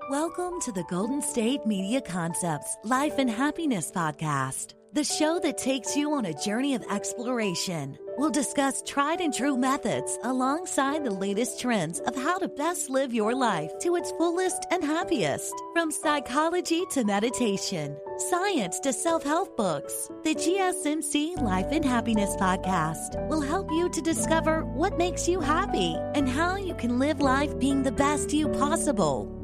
Welcome to the Golden State Media Concepts Life and Happiness Podcast, the show that takes you on a journey of exploration. We'll discuss tried and true methods alongside the latest trends of how to best live your life to its fullest and happiest. From psychology to meditation, science to self-help books, the GSMC Life and Happiness Podcast will help you to discover what makes you happy and how you can live life being the best you possible.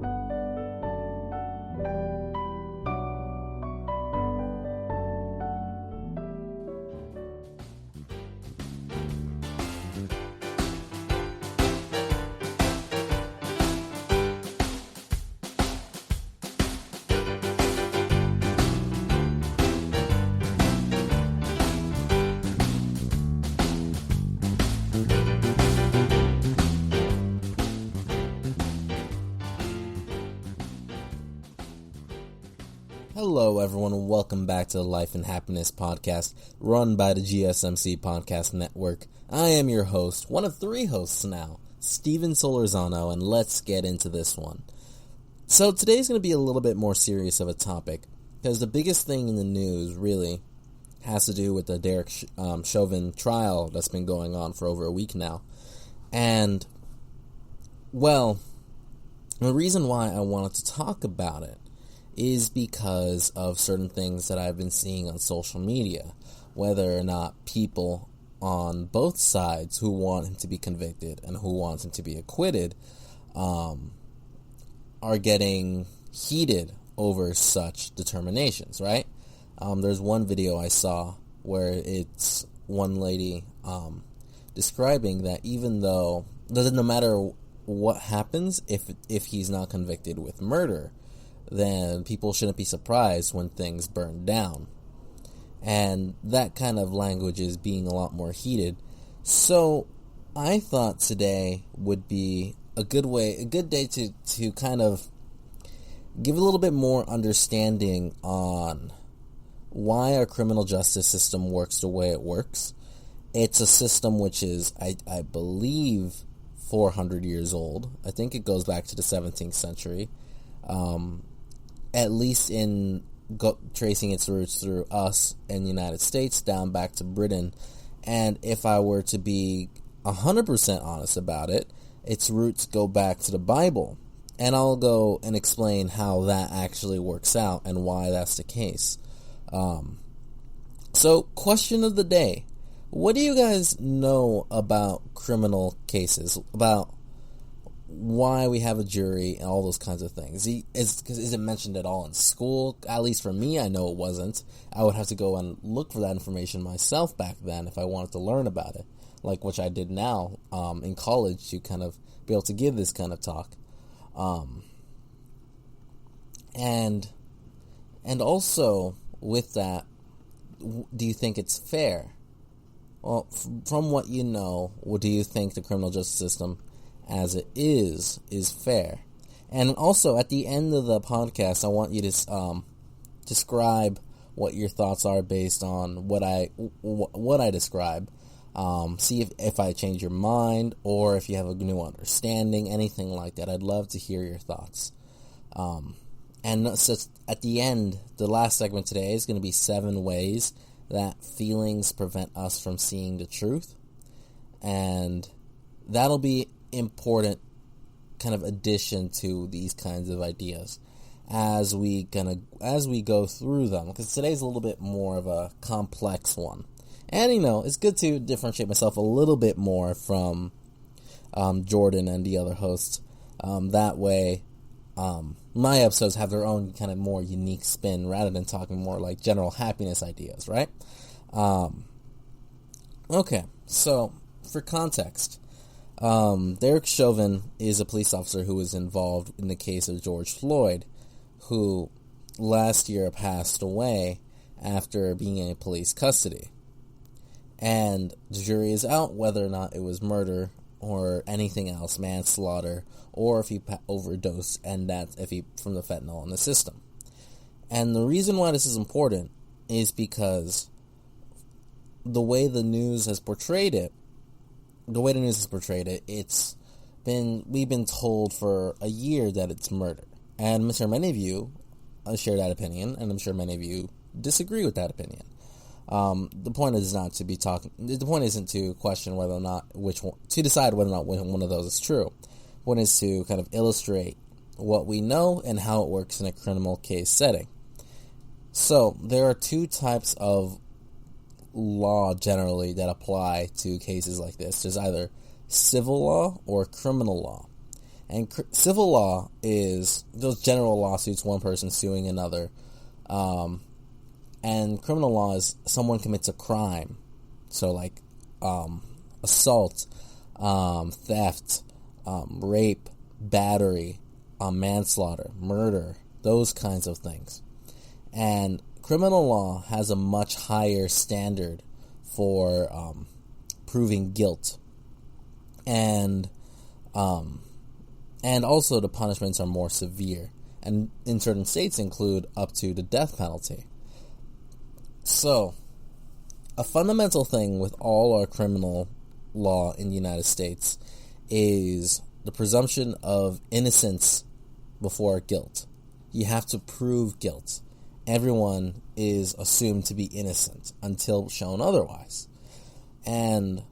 Hello everyone and welcome back to the Life and Happiness Podcast run by the GSMC Podcast Network. I am your host, one of three hosts now, Steven Solorzano, and let's get into this one. So today's going to be a little bit more serious of a topic, because the biggest thing in the news really has to do with the Derek Chauvin trial that's been going on for over a week now. And, well, the reason why I wanted to talk about it is because of certain things that I've been seeing on social media, whether or not people on both sides who want him to be convicted and who want him to be acquitted are getting heated over such determinations, right? There's one video I saw where it's one lady describing that even though, no matter what happens, if he's not convicted with murder, then people shouldn't be surprised when things burn down. And that kind of language is being a lot more heated. So I thought today would be a good day to kind of give a little bit more understanding on why our criminal justice system works the way it works. It's a system which is, I believe, 400 years old. I think it goes back to the 17th century. At least in tracing its roots through us in the United States down back to Britain. And if I were to be 100% honest about it, its roots go back to the Bible. And I'll go and explain how that actually works out and why that's the case. So, question of the day. What do you guys know about criminal cases? About why we have a jury and all those kinds of things. Is it mentioned at all in school? At least for me, I know it wasn't. I would have to go and look for that information myself back then if I wanted to learn about it, like which I did now in college to kind of be able to give this kind of talk. And also with that, do you think it's fair? Well, from what you know, what do you think the criminal justice system as it is fair? And also, at the end of the podcast, I want you to describe what your thoughts are based on what I describe. See if I change your mind, or if you have a new understanding, anything like that. I'd love to hear your thoughts. And so at the end, the last segment today is going to be 7 ways that feelings prevent us from seeing the truth. And that'll be important kind of addition to these kinds of ideas as we go through them, because today's a little bit more of a complex one. And it's good to differentiate myself a little bit more from Jordan and the other hosts. That way my episodes have their own kind of more unique spin rather than talking more like general happiness ideas, right? Okay, so for context, Derek Chauvin is a police officer who was involved in the case of George Floyd, who last year passed away after being in police custody. And the jury is out whether or not it was murder or anything else, manslaughter, or if he overdosed, and that's if he from the fentanyl in the system. And the reason why this is important is because the way the news has portrayed it, we've been told for a year that it's murder. And I'm sure many of you share that opinion, and I'm sure many of you disagree with that opinion. The point is not to be talking. The point isn't to question whether or not to decide whether or not one of those is true. The point is to kind of illustrate what we know and how it works in a criminal case setting. So there are two types of law generally that apply to cases like this. There's either civil law or criminal law. And civil law is those general lawsuits, one person suing another. And criminal law is someone commits a crime. So like assault, theft, rape, battery, manslaughter, murder, those kinds of things. And criminal law has a much higher standard for proving guilt. And also the punishments are more severe, and in certain states include up to the death penalty. So, a fundamental thing with all our criminal law in the United States is the presumption of innocence before guilt. You have to prove guilt. Everyone is assumed to be innocent until shown otherwise. And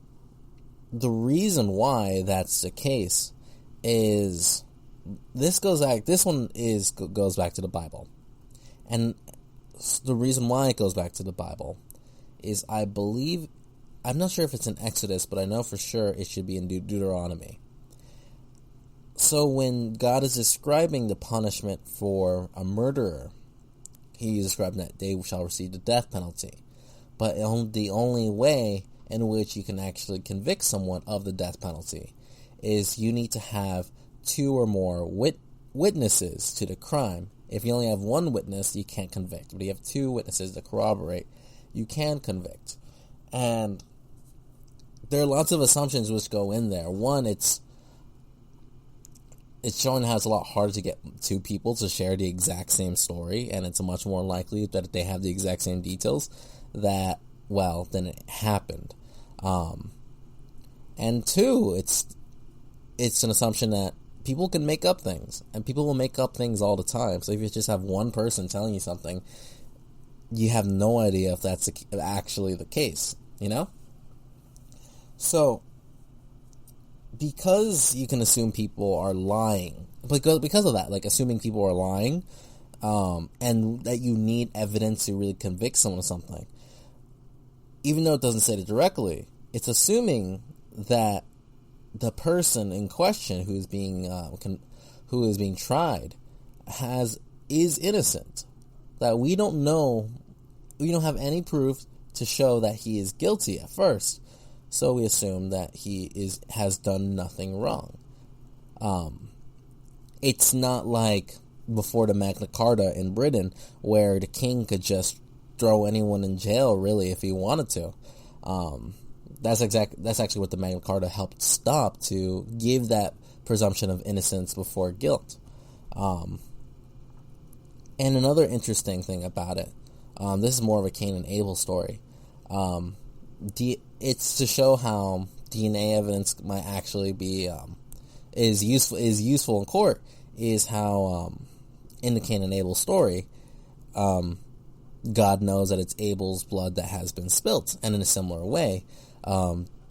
the reason why that's the case is goes back to the Bible. And the reason why it goes back to the Bible is I'm not sure if it's in Exodus, but I know for sure it should be in Deuteronomy. So when God is describing the punishment for a murderer, he is describing that they shall receive the death penalty. But the only way in which you can actually convict someone of the death penalty is you need to have two or more witnesses to the crime. If you only have one witness, you can't convict. But if you have two witnesses to corroborate, you can convict. And there are lots of assumptions which go in there. One, it's showing how it's a lot harder to get two people to share the exact same story, and it's much more likely that if they have the exact same details, then it happened. And two, it's an assumption that people can make up things, and people will make up things all the time. So if you just have one person telling you something, you have no idea if that's actually the case, you know? So, because you can assume people are lying, because of that, like assuming people are lying, and that you need evidence to really convict someone of something, even though it doesn't say it directly, it's assuming that the person in question who is being tried is innocent. That we don't have any proof to show that he is guilty at first. So we assume that he has done nothing wrong. It's not like before the Magna Carta in Britain, where the king could just throw anyone in jail, really, if he wanted to. That's actually what the Magna Carta helped stop, to give that presumption of innocence before guilt. And another interesting thing about it, this is more of a Cain and Abel story. It's to show how DNA evidence might actually be is useful in court. Is how in the Cain and Abel story, God knows that it's Abel's blood that has been spilt, and in a similar way,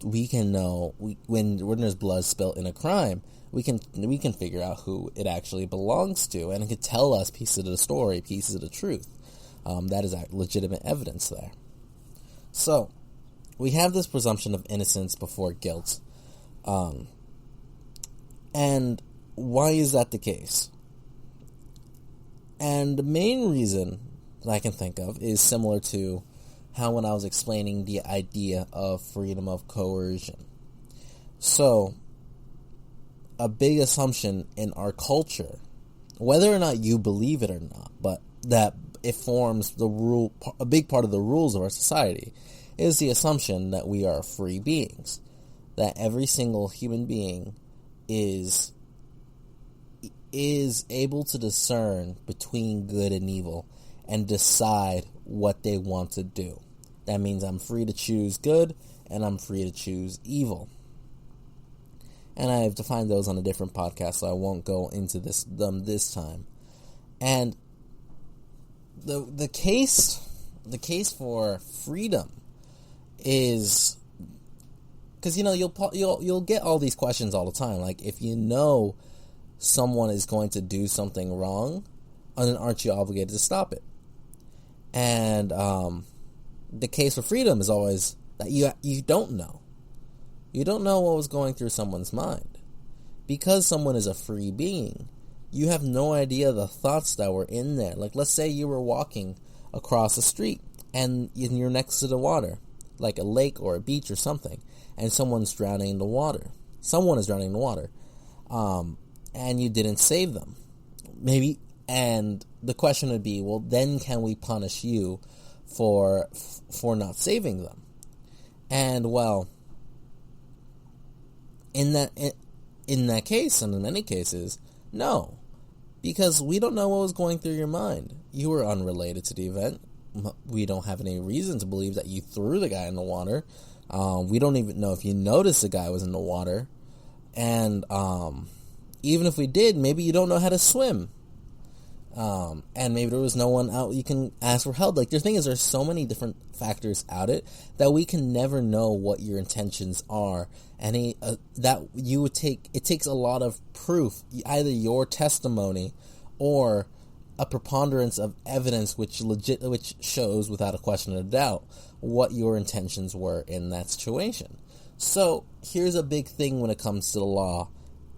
we can know when there's blood spilt in a crime, we can figure out who it actually belongs to, and it could tell us pieces of the story, pieces of the truth. That is legitimate evidence there. So, we have this presumption of innocence before guilt. And why is that the case? And the main reason that I can think of is similar to how when I was explaining the idea of freedom of coercion. So, a big assumption in our culture, whether or not you believe it or not, but that it forms a big part of the rules of our society, is the assumption that we are free beings. That every single human being is able to discern between good and evil and decide what they want to do. That means I'm free to choose good and I'm free to choose evil. And I have defined those on a different podcast, so I won't go into them this time. And the case for freedom is, because you'll get all these questions all the time, like, if you know someone is going to do something wrong, then aren't you obligated to stop it? And the case for freedom is always that you don't know. You don't know what was going through someone's mind. Because someone is a free being, you have no idea the thoughts that were in there. Like, let's say you were walking across the street and you're next to the water, like a lake or a beach or something, and someone's drowning in the water. Someone is drowning in the water. And you didn't save them. Maybe, and the question would be, well, then can we punish you for not saving them? And, well, in that case, and in many cases, no. Because we don't know what was going through your mind. You were unrelated to the event. We don't have any reason to believe that you threw the guy in the water. We don't even know if you noticed the guy was in the water. And even if we did, maybe you don't know how to swim. And maybe there was no one out you can ask for help. Like, the thing is, there's so many different factors out it that we can never know what your intentions are. And that you would take, it takes a lot of proof, either your testimony or a preponderance of evidence which shows without a question or doubt what your intentions were in that situation. So here's a big thing when it comes to the law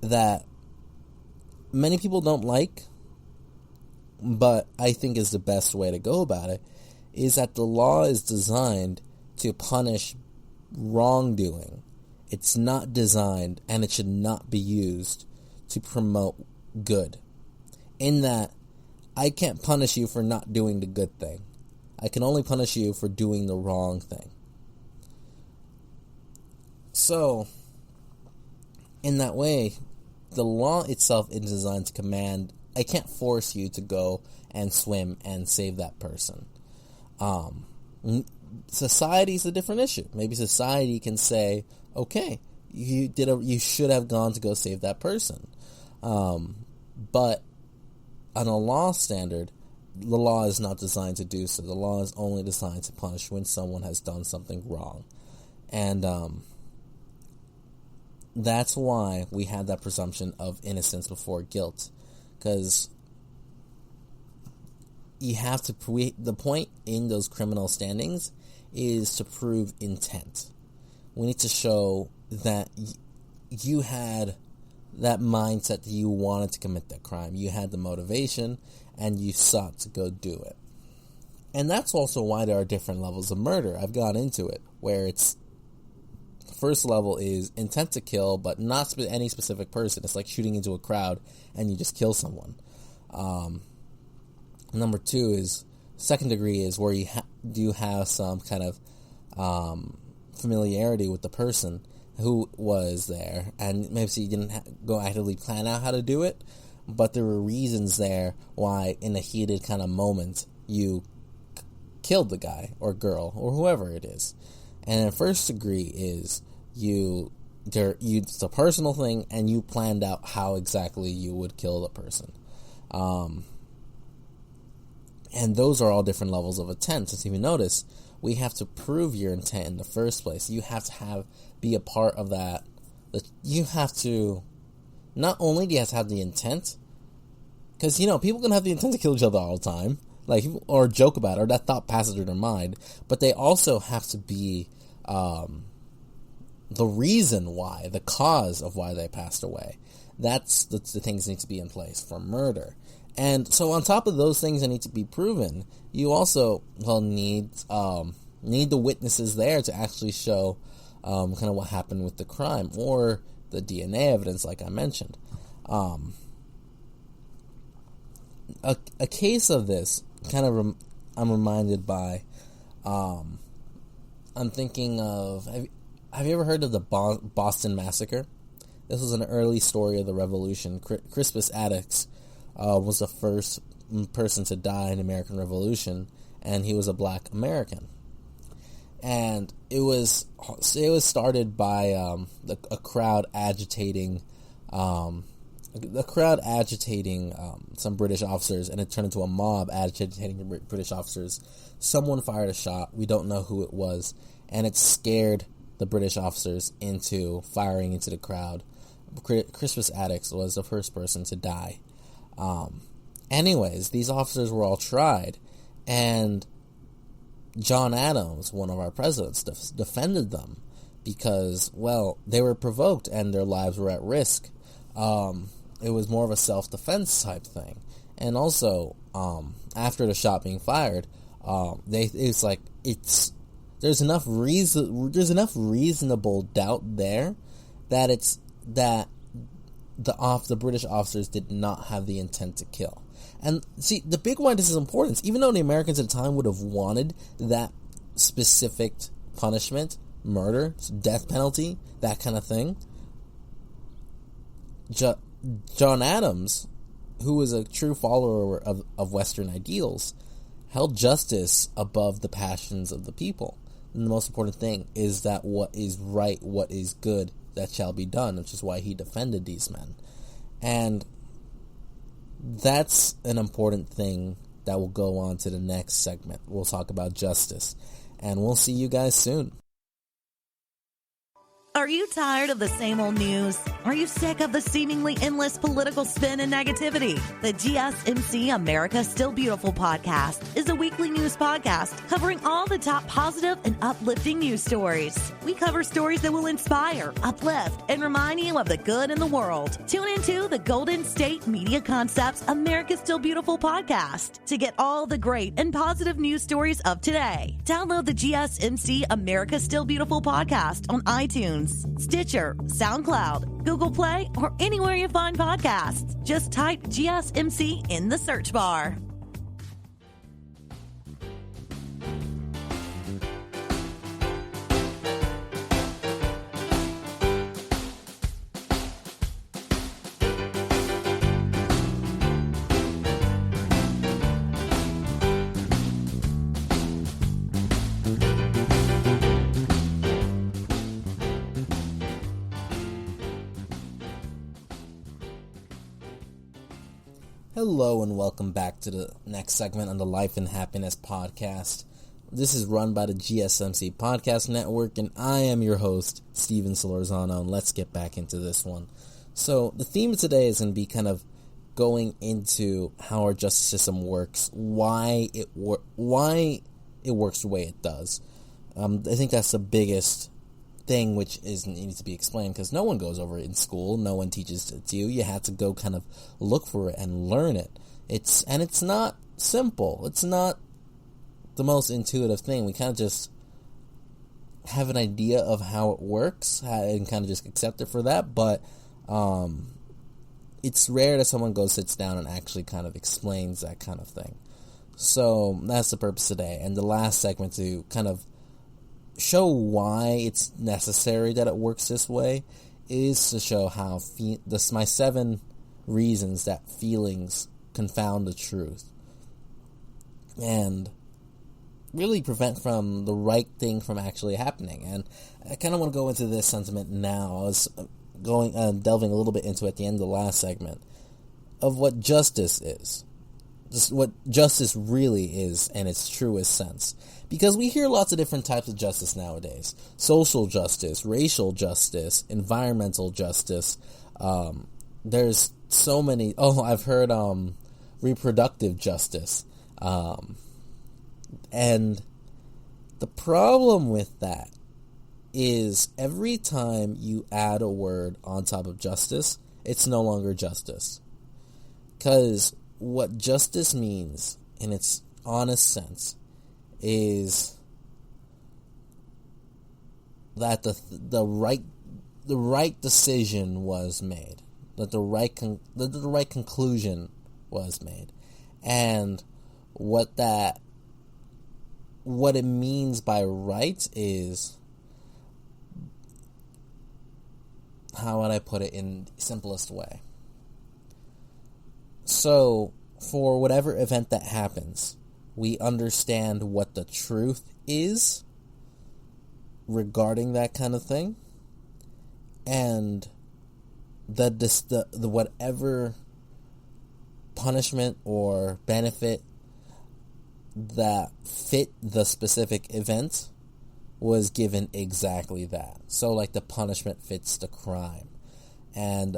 that many people don't like, but I think is the best way to go about it, is that the law is designed to punish wrongdoing. It's not designed, and it should not be used to promote good. In that, I can't punish you for not doing the good thing. I can only punish you for doing the wrong thing. So, in that way, the law itself is designed to command. I can't force you to go and swim and save that person. Society is a different issue. Maybe society can say, okay, you should have gone to go save that person. But on a law standard, the law is not designed to do so. The law is only designed to punish when someone has done something wrong. And that's why we have that presumption of innocence before guilt. Because you have to the point in those criminal standings is to prove intent. We need to show that you had that mindset that you wanted to commit that crime. You had the motivation, and you sought to go do it. And that's also why there are different levels of murder. I've gone into it, where it's first level is intent to kill, but not any specific person. It's like shooting into a crowd and you just kill someone. Number two is second degree is where you do have some kind of familiarity with the person who was there, and maybe you didn't go actively plan out how to do it, but there were reasons there why in a heated kind of moment you killed the guy or girl or whoever it is. And then first degree is it's a personal thing, and you planned out how exactly you would kill the person. And those are all different levels of intent. Since if you notice, we have to prove your intent in the first place. You have to be a part of that. You have to, not only do you have to have the intent, because, people can have the intent to kill each other all the time, like, or joke about it, or that thought passes through their mind, but they also have to be the reason why, the cause of why they passed away. That's the things that need to be in place for murder. And so on top of those things that need to be proven, you also need the witnesses there to actually show kind of what happened with the crime, or the DNA evidence, like I mentioned. A case of this kind of I'm reminded by. I'm thinking of. Have you ever heard of the Boston Massacre? This was an early story of the Revolution. Crispus Attucks was the first person to die in the American Revolution, and he was a black American. And it was started by a crowd agitating a crowd agitating some British officers, and it turned into a mob agitating the British officers. Someone fired a shot. We don't know who it was, and it scared the British officers into firing into the crowd. Crispus Attucks was the first person to die. Anyways, these officers were all tried, and John Adams, one of our presidents, defended them because, well, they were provoked and their lives were at risk. It was more of a self-defense type thing. And also, after the shot being fired, there's enough reasonable doubt there that the British officers did not have the intent to kill. And see, the big why this is important, even though the Americans at the time would have wanted that specific punishment, murder, death penalty, that kind of thing, John Adams, who was a true follower of Western ideals, held justice above the passions of the people. And the most important thing is that what is right, what is good, that shall be done, which is why he defended these men. And that's an important thing that will go on to the next segment. We'll talk about justice. And we'll see you guys soon. Are you tired of the same old news? Are you sick of the seemingly endless political spin and negativity? The GSMC America Still Beautiful podcast is a weekly news podcast covering all the top positive and uplifting news stories. We cover stories that will inspire, uplift, and remind you of the good in the world. Tune into the Golden State Media Concepts America Still Beautiful podcast to get all the great and positive news stories of today. Download the GSMC America Still Beautiful podcast on iTunes, Stitcher, SoundCloud, Google Play, or anywhere you find podcasts. Just type GSMC in the search bar. Hello and welcome back to the next segment on the Life and Happiness podcast. This is run by the GSMC Podcast Network, and I am your host, Steven Solorzano, and let's get back into this one. So the theme of today is going to be kind of going into how our justice system works, why it works the way it does. I think that's the biggest thing which needs to be explained, because no one goes over it in school, no one teaches it to you. You have to go kind of look for it and learn it. It's not simple. It's not the most intuitive thing. We kind of just have an idea of how it works and kind of just accept it for that, but it's rare that someone sits down and actually kind of explains that kind of thing. So that's the purpose today, and the last segment to kind of show why it's necessary that it works this way is to show how my 7 reasons that feelings confound the truth and really prevent from the right thing from actually happening. And I kind of want to go into this sentiment now. I was delving a little bit into it at the end of the last segment of what justice is. Just what justice really is in its truest sense. Because we hear lots of different types of justice nowadays. Social justice, racial justice, environmental justice. There's so many. Oh, I've heard reproductive justice. And the problem with that is every time you add a word on top of justice, it's no longer justice. Because what justice means, in its honest sense, is that the right decision was made, that the right conclusion was made, and what it means by right is, how would I put it in the simplest way? So, for whatever event that happens, we understand what the truth is regarding that kind of thing, and the whatever punishment or benefit that fit the specific event was given exactly that. So, like, the punishment fits the crime. And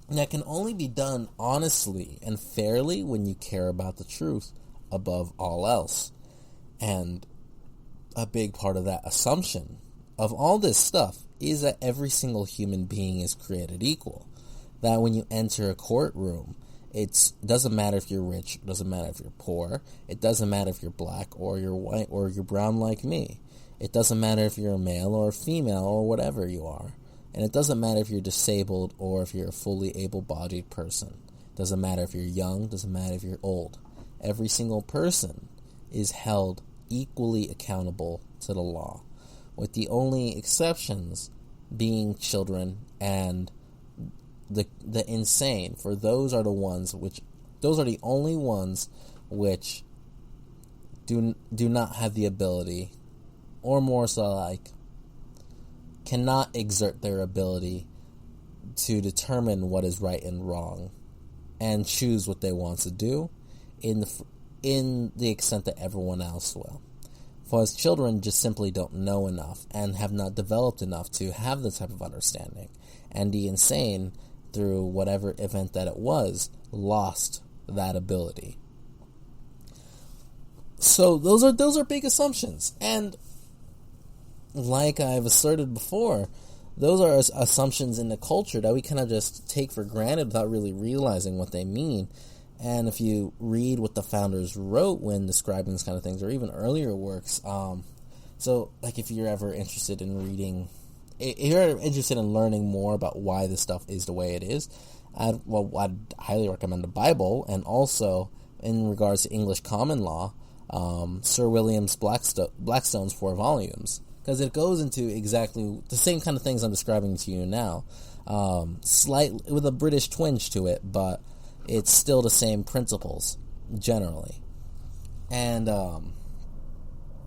that can only be done honestly and fairly when you care about the truth above all else. And a big part of that assumption of all this stuff is that every single human being is created equal. That when you enter a courtroom, it doesn't matter if you're rich, it doesn't matter if you're poor, it doesn't matter if you're black or you're white or you're brown like me. It doesn't matter if you're a male or a female or whatever you are. And it doesn't matter if you're disabled or if you're a fully able-bodied person. It doesn't matter if you're young, it doesn't matter if you're old. Every single person is held equally accountable to the law, with the only exceptions being children and the insane. For those are the only ones which do not have the ability, or more so like cannot exert their ability to determine what is right and wrong and choose what they want to do in the extent that everyone else will. For as children just simply don't know enough and have not developed enough to have the type of understanding. And the insane, through whatever event that it was, lost that ability. So those are big assumptions. And like I've asserted before, those are assumptions in the culture that we kind of just take for granted without really realizing what they mean. And if you read what the founders wrote when describing these kind of things, or even earlier works, so like if you're ever interested in reading, if you're interested in learning more about why this stuff is the way it is, I'd highly recommend the Bible, and also in regards to English common law, Sir William Blackstone's 4 volumes, because it goes into exactly the same kind of things I'm describing to you now, slightly with a British twinge to it, but it's still the same principles, generally. And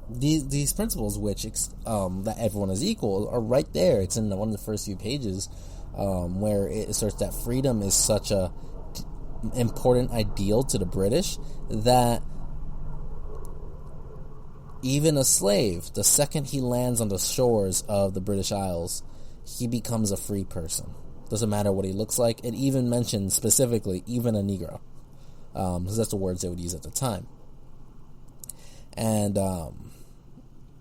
these principles, which that everyone is equal, are right there. It's in one of the first few pages, where it asserts that freedom is such a important ideal to the British that even a slave, the second he lands on the shores of the British Isles, he becomes a free person. Doesn't matter what he looks like. It even mentions specifically even a Negro, because that's the words they would use at the time. And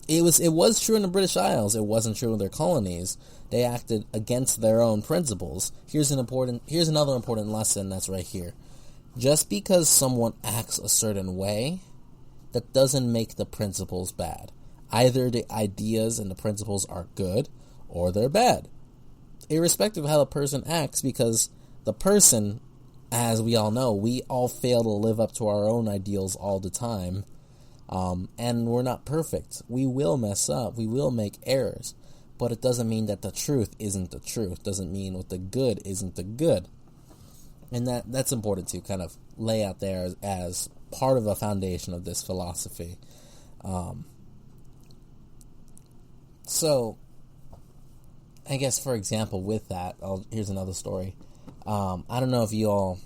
it was true in the British Isles. It wasn't true in their colonies. They acted against their own principles. Here's another important lesson that's right here. Just because someone acts a certain way, that doesn't make the principles bad. Either the ideas and the principles are good or they're bad, irrespective of how the person acts, because the person, as we all know, we all fail to live up to our own ideals all the time, and we're not perfect. We will mess up. We will make errors, but it doesn't mean that the truth isn't the truth. It doesn't mean what the good isn't the good. And that's important to kind of lay out there as part of a foundation of this philosophy. So, I guess, for example, with that, here's another story. I don't know if you all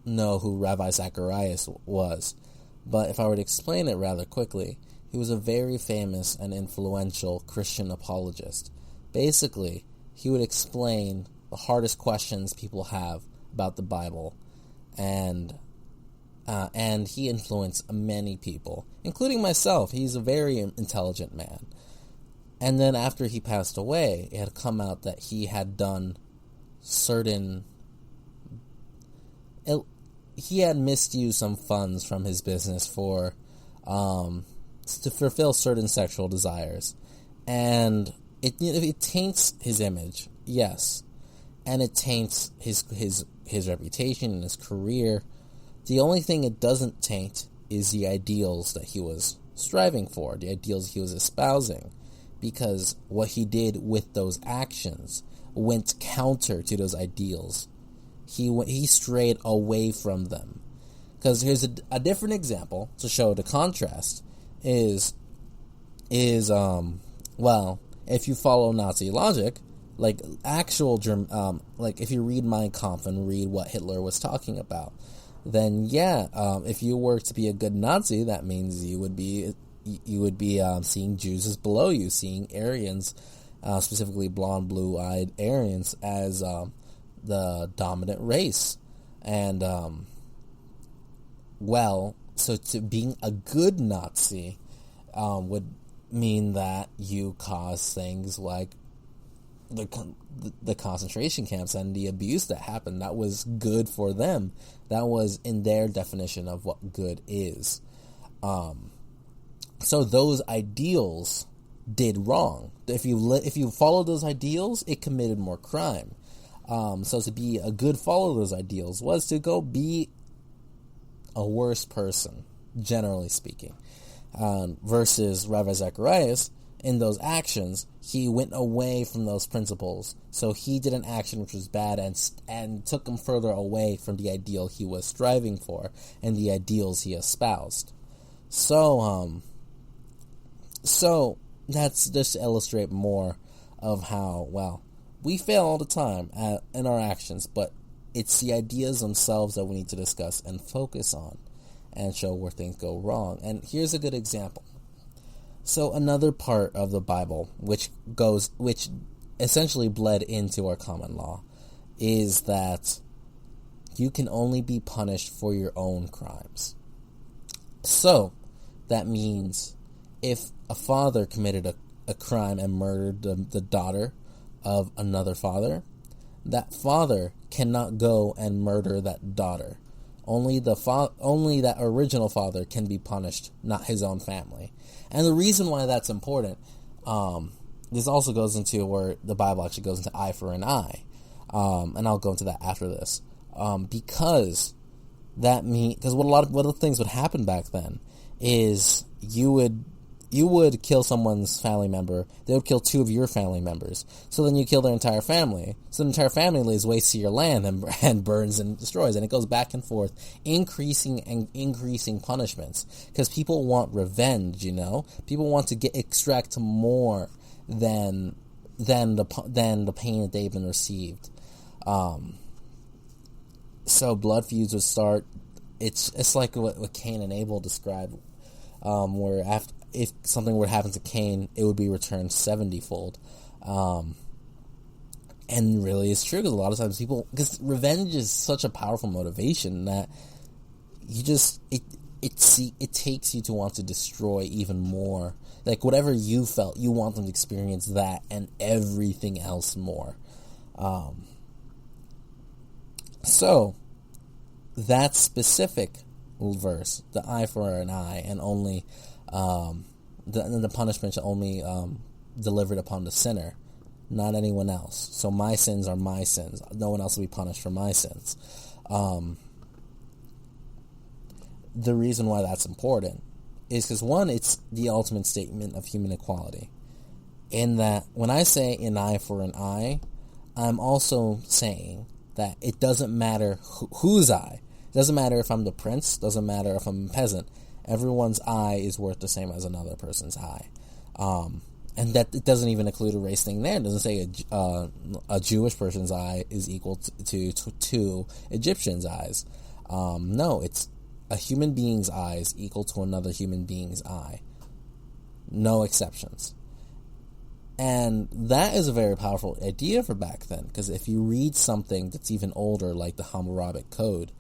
know who Rabbi Zacharias was, but if I were to explain it rather quickly, he was a very famous and influential Christian apologist. Basically, he would explain the hardest questions people have about the Bible, and he influenced many people, including myself. He's a very intelligent man. And then after he passed away, it had come out that he had done he had misused some funds from his business for to fulfill certain sexual desires, and it taints his image, yes, and it taints his reputation and his career. The only thing it doesn't taint is the ideals that he was striving for, the ideals he was espousing, because what he did with those actions went counter to those ideals. He strayed away from them. Because here's a different example to show the contrast is if you follow Nazi logic, like actual like if you read Mein Kampf and read what Hitler was talking about, then if you were to be a good Nazi, that means you would be seeing Jews as below you, seeing Aryans, specifically blonde, blue-eyed Aryans, as the dominant race. And so to being a good Nazi would mean that you cause things like the concentration camps and the abuse that happened. That was good for them. That was in their definition of what good is. So those ideals did wrong. If you followed those ideals, it committed more crime. So to be a good follower of those ideals was to go be a worse person, generally speaking. Versus Rabbi Zacharias, in those actions, he went away from those principles. So he did an action which was bad and took him further away from the ideal he was striving for and the ideals he espoused. So that's just to illustrate more of how, we fail all the time in our actions, but it's the ideas themselves that we need to discuss and focus on and show where things go wrong. And here's a good example. So another part of the Bible, which essentially bled into our common law, is that you can only be punished for your own crimes. So that means if a father committed a crime and murdered the daughter of another father, that father cannot go and murder that daughter. Only that original father can be punished, not his own family. And the reason why that's important, this also goes into where the Bible actually goes into eye for an eye, and I'll go into that after this, because what of the things would happen back then is you would kill someone's family member, they would kill two of your family members. So then you kill their entire family. So the entire family lays waste to your land and burns and destroys. And it goes back and forth, increasing punishments. Because people want revenge, People want to extract more than the pain that they've been received. So blood feuds would start. It's like what Cain and Abel described, where if something were to happen to Cain, it would be returned 70-fold. And really it's true, because a lot of times because revenge is such a powerful motivation that it takes you to want to destroy even more. Like whatever you felt, you want them to experience that and everything else more. So that specific verse, the eye for an eye, and only the punishment shall only delivered upon the sinner, not anyone else. So my sins are my sins. No one else will be punished for my sins. The reason why that's important is because, one, it's the ultimate statement of human equality. In that, when I say an eye for an eye, I'm also saying that it doesn't matter whose eye. It doesn't matter if I'm the prince. Doesn't matter if I'm a peasant. Everyone's eye is worth the same as another person's eye. And that it doesn't even include a race thing there. It doesn't say a Jewish person's eye is equal to two Egyptians' eyes. No, it's a human being's eye is equal to another human being's eye. No exceptions. And that is a very powerful idea for back then, because if you read something that's even older, like the Hammurabic Code,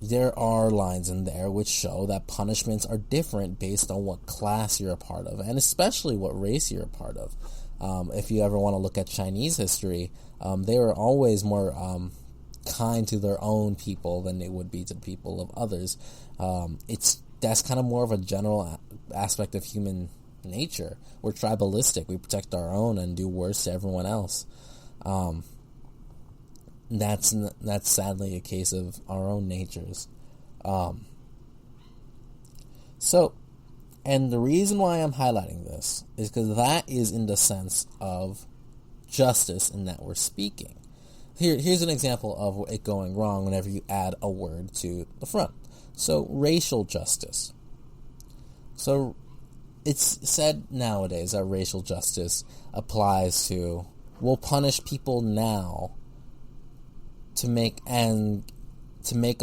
there are lines in there which show that punishments are different based on what class you're a part of, and especially what race you're a part of. If you ever want to look at Chinese history, they were always more kind to their own people than they would be to the people of others. That's kind of more of a general aspect of human nature. We're tribalistic. We protect our own and do worse to everyone else. That's sadly a case of our own natures. And the reason why I'm highlighting this is because that is in the sense of justice in that we're speaking. Here's an example of it going wrong whenever you add a word to the front. So, racial justice. So, it's said nowadays that racial justice applies to will punish people now to make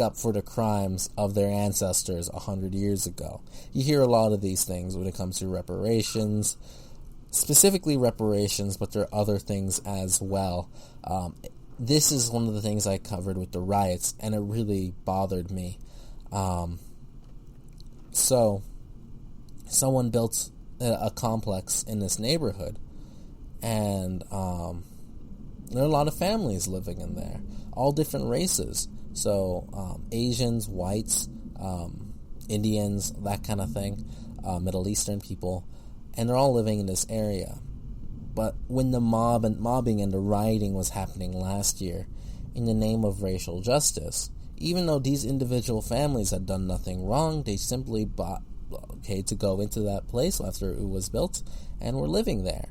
up for the crimes of their ancestors 100 years ago. You hear a lot of these things when it comes to reparations, specifically reparations, but there are other things as well. This is one of the things I covered with the riots, and it really bothered me. So, someone built a complex in this neighborhood, and there are a lot of families living in there, all different races. So, Asians, whites, Indians, that kind of thing, Middle Eastern people, and they're all living in this area. But when the mobbing and the rioting was happening last year, in the name of racial justice, even though these individual families had done nothing wrong, they simply bought to go into that place after it was built and were living there.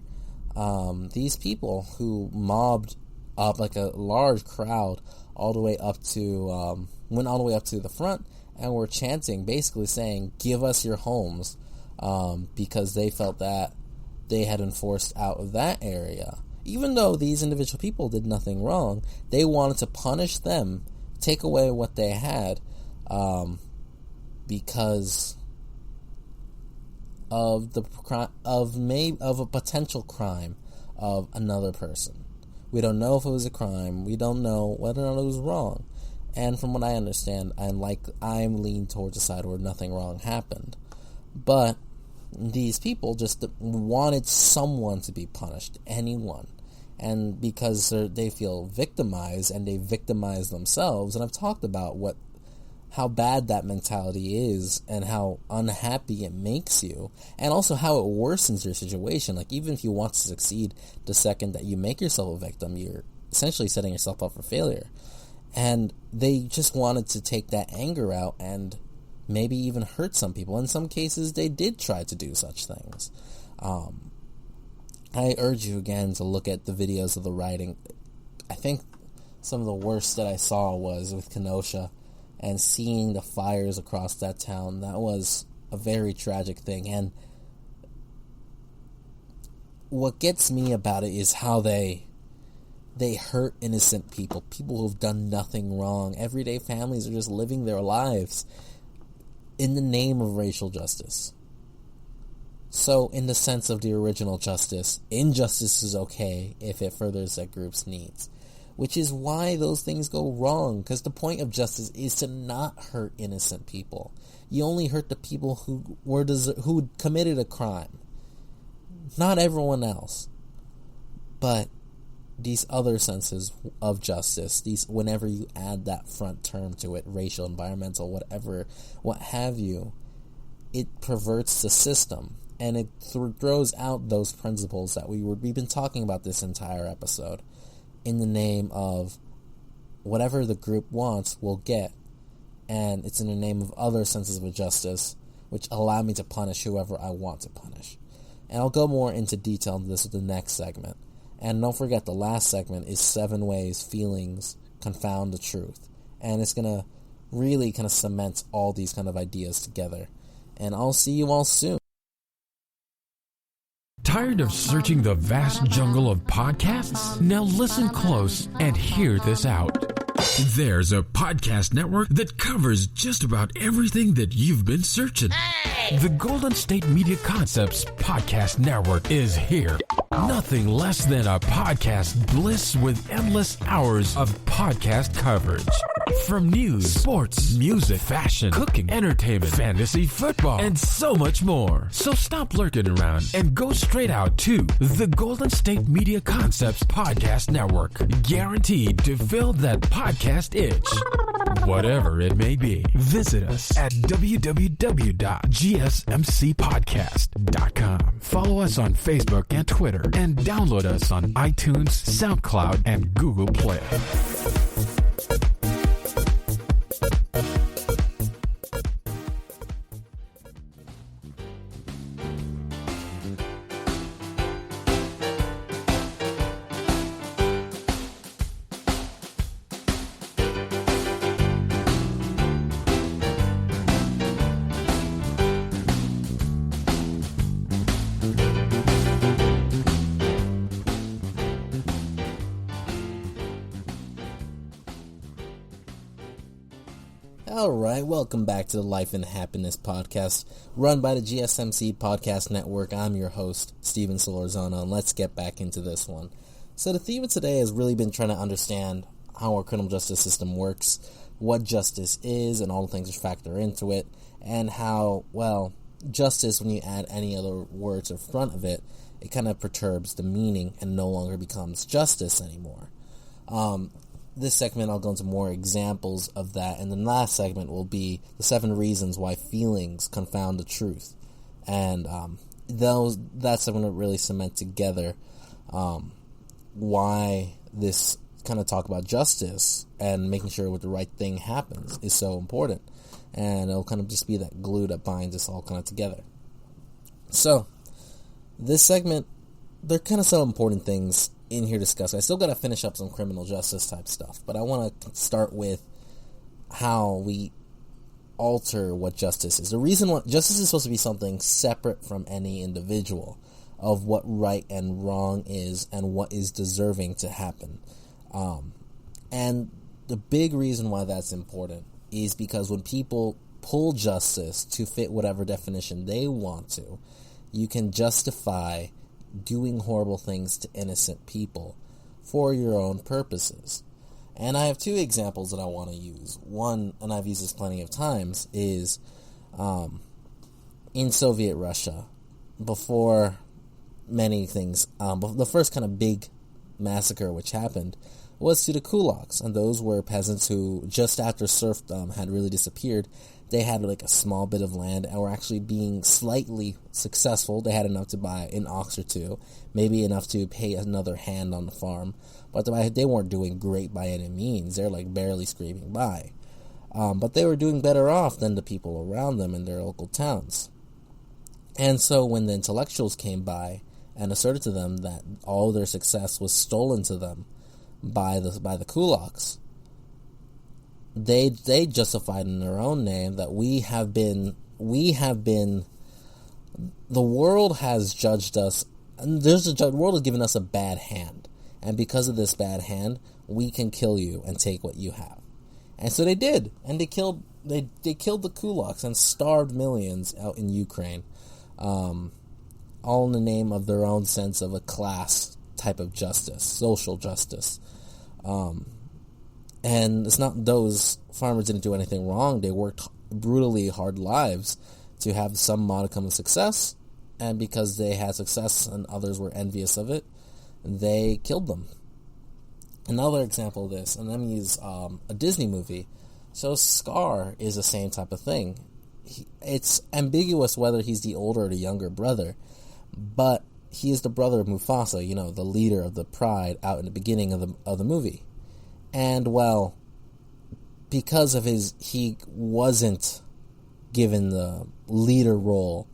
These people who mobbed up like a large crowd all the way up to went all the way up to the front and were chanting, basically saying, "Give us your homes," because they felt that they had been forced out of that area. Even though these individual people did nothing wrong, they wanted to punish them, take away what they had, because of the of a potential crime of another person. We don't know if it was a crime. We don't know whether or not it was wrong. And from what I understand, I'm leaning towards the side where nothing wrong happened. But these people just wanted someone to be punished, anyone. And because they feel victimized and they victimize themselves, and I've talked about how bad that mentality is and how unhappy it makes you, and also how it worsens your situation. Like, even if you want to succeed, the second that you make yourself a victim, you're essentially setting yourself up for failure. And they just wanted to take that anger out and maybe even hurt some people. In some cases, they did try to do such things. I urge you again to look at the videos of the rioting. I think some of the worst that I saw was with Kenosha, and seeing the fires across that town. That was a very tragic thing. And what gets me about it is how they hurt innocent people who've done nothing wrong. Everyday families are just living their lives in the name of racial justice. So, in the sense of the original justice, injustice is okay if it furthers that group's needs. Which is why those things go wrong, because the point of justice is to not hurt innocent people. You only hurt the people who committed a crime. Not everyone else. But these other senses of justice, whenever you add that front term to it, racial, environmental, whatever, what have you, it perverts the system. And it throws out those principles that we've been talking about this entire episode, in the name of whatever the group wants, we'll get. And it's in the name of other senses of justice, which allow me to punish whoever I want to punish. And I'll go more into detail on this with the next segment. And don't forget, the last segment is 7 ways feelings confound the truth. And it's going to really kind of cement all these kind of ideas together. And I'll see you all soon. Tired of searching the vast jungle of podcasts? Now listen close and hear this out. There's a podcast network that covers just about everything that you've been searching. Hey! The Golden State Media Concepts Podcast Network is here. Nothing less than a podcast bliss with endless hours of podcast coverage. From news, sports, music, fashion, cooking, entertainment, fantasy, football, and so much more. So stop lurking around and go straight out to the Golden State Media Concepts Podcast Network. Guaranteed to fill that podcast itch. Whatever it may be. Visit us at www.gsmcpodcast.com. Follow us on Facebook and Twitter, and download us on iTunes, SoundCloud, and Google Play. Alright, welcome back to the Life and Happiness podcast, run by the GSMC Podcast Network. I'm your host, Steven Solorzano, and let's get back into this one. So the theme of today has really been trying to understand how our criminal justice system works, what justice is, and all the things that factor into it, and how, well, justice, when you add any other words in front of it, it kind of perturbs the meaning and no longer becomes justice anymore. This segment, I'll go into more examples of that, and the last segment will be the 7 reasons why feelings confound the truth. And that segment will really cement together why this kind of talk about justice and making sure what the right thing happens is so important. And it'll kind of just be that glue that binds us all kind of together. So, this segment, they're kind of some important things in here discussed. I still got to finish up some criminal justice type stuff, but I want to start with how we alter what justice is. The reason why justice is supposed to be something separate from any individual, of what right and wrong is and what is deserving to happen. And the big reason why that's important is because when people pull justice to fit whatever definition they want to, you can justify doing horrible things to innocent people for your own purposes. And I have 2 examples that I want to use. One, and I've used this plenty of times, is in Soviet Russia, before many things, the first kind of big massacre which happened was to the kulaks, and those were peasants who, just after serfdom had really disappeared, they had like a small bit of land and were actually being slightly successful. They had enough to buy an ox or 2, maybe enough to pay another hand on the farm, but they weren't doing great by any means. They're like barely scraping by. But they were doing better off than the people around them in their local towns. And so when the intellectuals came by and asserted to them that all their success was stolen to them by the kulaks, they justified in their own name that the world has judged us, and the world has given us a bad hand, and because of this bad hand, we can kill you and take what you have. And so they did, and they killed the kulaks and starved millions out in Ukraine, all in the name of their own sense of a class type of justice, social justice. And it's not those farmers didn't do anything wrong. They worked brutally hard lives to have some modicum of success, and because they had success and others were envious of it, they killed them. Another example of this, and let me use a Disney movie. So Scar is the same type of thing. It's ambiguous whether he's the older or the younger brother, but he is the brother of Mufasa, the leader of the Pride out in the beginning of the movie. And, well, because of he wasn't given the leader role,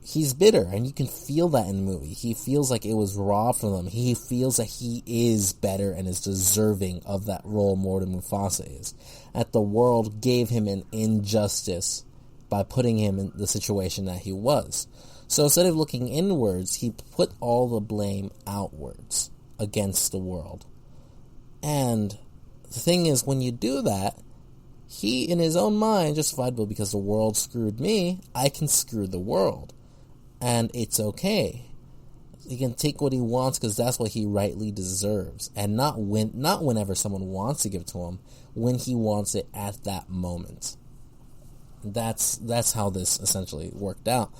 he's bitter, and you can feel that in the movie. He feels like it was robbed from him. He feels that he is better and is deserving of that role more than Mufasa is. That the world gave him an injustice by putting him in the situation that he was. So instead of looking inwards, he put all the blame outwards against the world. And the thing is, when you do that, he, in his own mind, justified, well, because the world screwed me, I can screw the world. And it's okay. He can take what he wants because that's what he rightly deserves. And not whenever someone wants to give it to him, when he wants it at that moment. That's how this essentially worked out.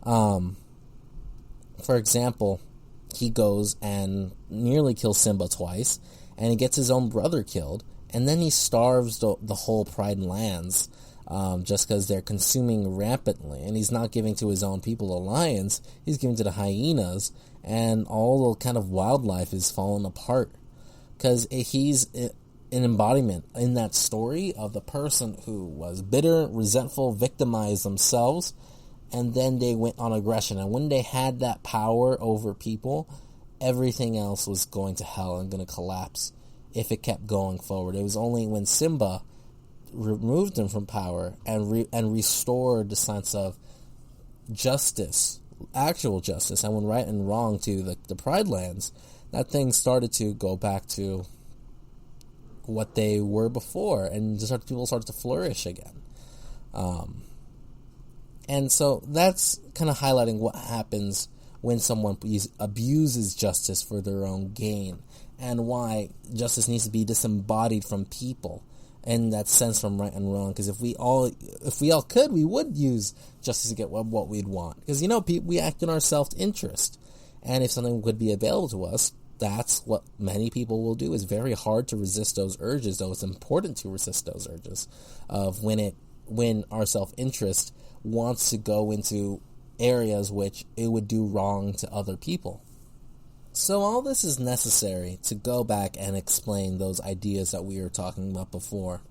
For example, he goes and nearly kills Simba twice, and he gets his own brother killed, and then he starves the whole Pride lands just because they're consuming rampantly, and he's not giving to his own people the lions, he's giving to the hyenas, and all the kind of wildlife is falling apart because he's an embodiment in that story of the person who was bitter, resentful, victimized themselves, and then they went on aggression. And when they had that power over people, everything else was going to hell and going to collapse if it kept going forward. It was only when Simba removed him from power and restored the sense of justice, actual justice, and when right and wrong to the Pride lands, that thing started to go back to what they were before, and people start to flourish again. And so that's kind of highlighting what happens when someone abuses justice for their own gain, and why justice needs to be disembodied from people, in that sense, from right and wrong. Because if we all could, we would use justice to get what we'd want. Because, we act in our self-interest. And if something could be available to us, that's what many people will do. It's very hard to resist those urges, though it's important to resist those urges of when our self-interest wants to go into areas which it would do wrong to other people. So all this is necessary to go back and explain those ideas that we were talking about before.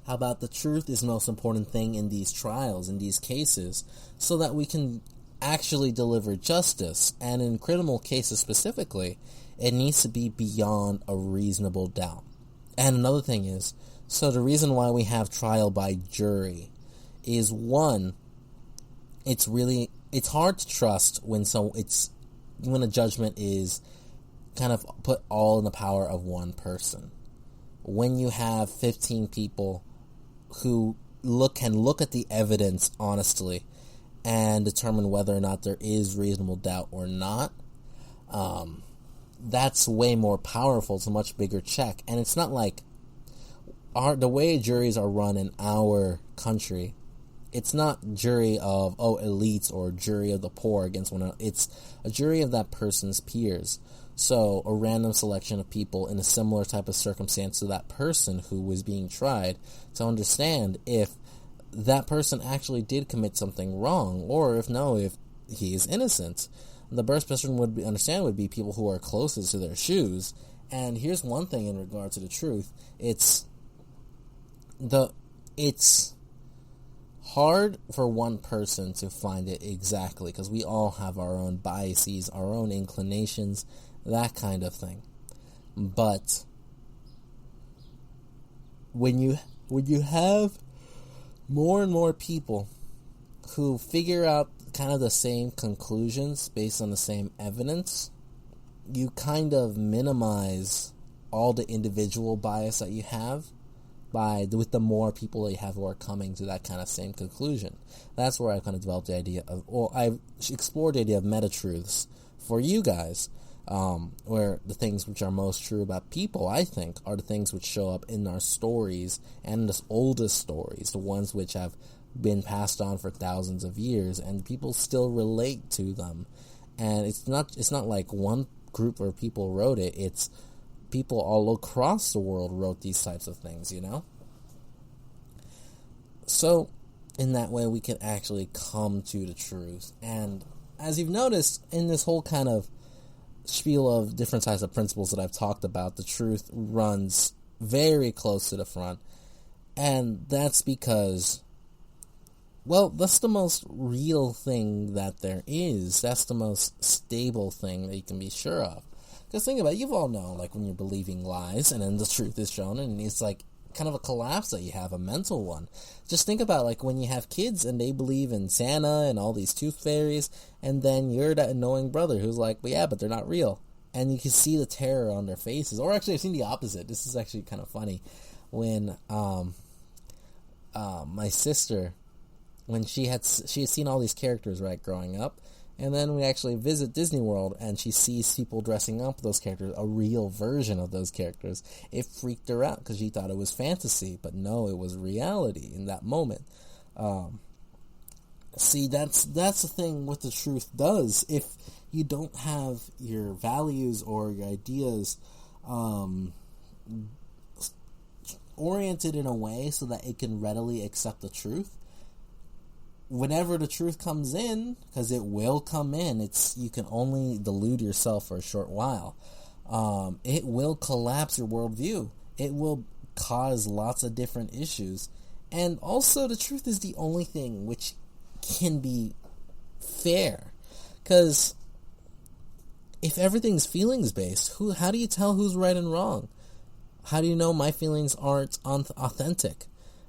How about the truth is the most important thing in these trials, in these cases, so that we can actually deliver justice, and in criminal cases specifically, it needs to be beyond a reasonable doubt. And another thing is, so the reason why we have trial by jury is, one, it's hard to trust when a judgment is kind of put all in the power of one person. When you have 15 people who can look at the evidence honestly and determine whether or not there is reasonable doubt or not, that's way more powerful. It's a much bigger check. And it's not like the way juries are run in our country. It's not jury of, elites or jury of the poor against one another. It's a jury of that person's peers. So a random selection of people in a similar type of circumstance to that person who was being tried, to understand if that person actually did commit something wrong, or if he is innocent. The best person would be people who are closest to their shoes. And here's one thing in regard to the truth. It's hard for one person to find it exactly, because we all have our own biases, our own inclinations, that kind of thing. But when you have more and more people who figure out kind of the same conclusions based on the same evidence, you kind of minimize all the individual bias that you have with the more people that you have who are coming to that kind of same conclusion. That's where I kind of developed the idea of, or I've explored the idea of meta-truths for you guys, where the things which are most true about people, I think, are the things which show up in our stories, and the oldest stories, the ones which have been passed on for thousands of years, and people still relate to them. And it's not like one group of people wrote it, it's people all across the world wrote these types of things, So, in that way, we can actually come to the truth. And as you've noticed, in this whole kind of spiel of different types of principles that I've talked about, the truth runs very close to the front. And that's because, well, that's the most real thing that there is. That's the most stable thing that you can be sure of. Because think about it, you've all known, like, when you're believing lies and then the truth is shown, and it's like kind of a collapse that you have, a mental one. Just think about, like, when you have kids and they believe in Santa and all these tooth fairies, and then you're that annoying brother who's like, but they're not real. And you can see the terror on their faces. Or actually, I've seen the opposite. This is actually kind of funny. When my sister, when she had seen all these characters, right, growing up, and then we actually visit Disney World, and she sees people dressing up those characters, a real version of those characters. It freaked her out, because she thought it was fantasy, but no, it was reality in that moment. See, that's the thing what the truth does. If you don't have your values or your ideas oriented in a way so that it can readily accept the truth, whenever the truth comes in, because it will come in, you can only delude yourself for a short while. It will collapse your worldview. It will cause lots of different issues. And also, the truth is the only thing which can be fair. Because if everything's feelings-based, how do you tell who's right and wrong? How do you know my feelings aren't authentic?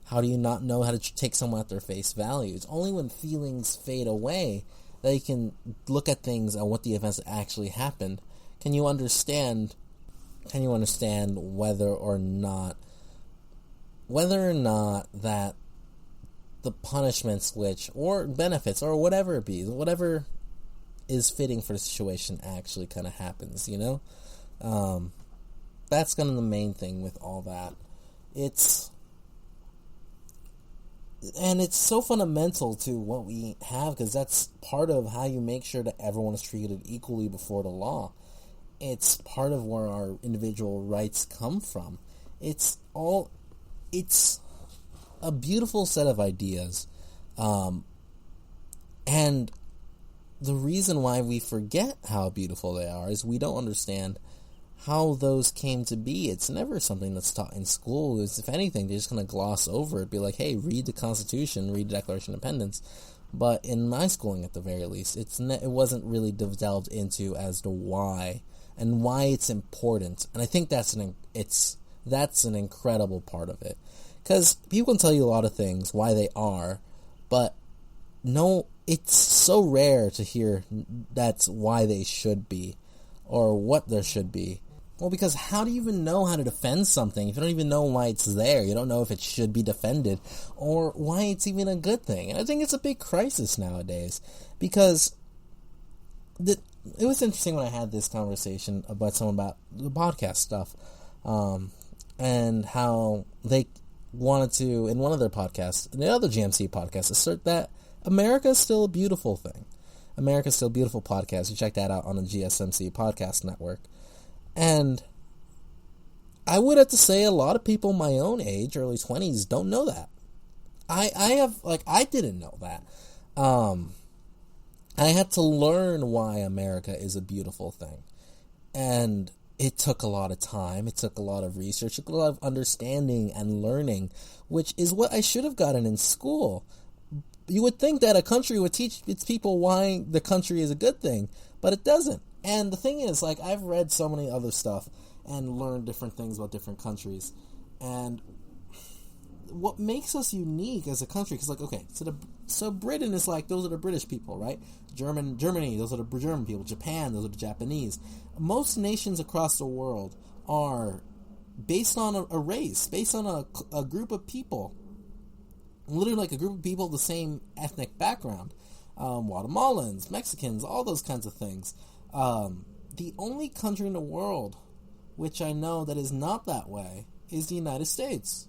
How do you not know how to take someone at their face value? It's only when feelings fade away that you can look at things and what the events that actually happened. Can you understand can you understand whether or not that the punishments or benefits, or whatever it be, whatever is fitting for the situation actually kind of happens, That's kind of the main thing with all that. It's so fundamental to what we have, because that's part of how you make sure that everyone is treated equally before the law. It's part of where our individual rights come from. It's a beautiful set of ideas. And the reason why we forget how beautiful they are is we don't understand how those came to be. It's never something that's taught in school. If anything, they're just going to gloss over it, be like, hey, read the Constitution, read the Declaration of Independence. But in my schooling, at the very least, it wasn't really delved into as to why, and why it's important. And I think that's an incredible part of it. Because people can tell you a lot of things, why they are, but no, it's so rare to hear that's why they should be, or what there should be. Well, because how do you even know how to defend something if you don't even know why it's there? You don't know if it should be defended, or why it's even a good thing. And I think it's a big crisis nowadays, because it was interesting when I had this conversation about someone about the podcast stuff, and how they wanted to, in one of their podcasts, in the other GMC podcast, assert that America is still a beautiful thing. America's Still a Beautiful podcast. You check that out on the GSMC podcast network. And I would have to say a lot of people my own age, early 20s, don't know that. I didn't know that. I had to learn why America is a beautiful thing. And it took a lot of time, it took a lot of research, it took a lot of understanding and learning, which is what I should have gotten in school. You would think that a country would teach its people why the country is a good thing, but it doesn't. And the thing is, I've read so many other stuff and learned different things about different countries, and what makes us unique as a country, because so Britain is those are the British people, right? Germany, those are the German people. Japan, those are the Japanese. Most nations across the world are based on a race, based on a group of people, literally a group of people of the same ethnic background. Guatemalans, Mexicans, all those kinds of things. The only country in the world which I know that is not that way is the United States.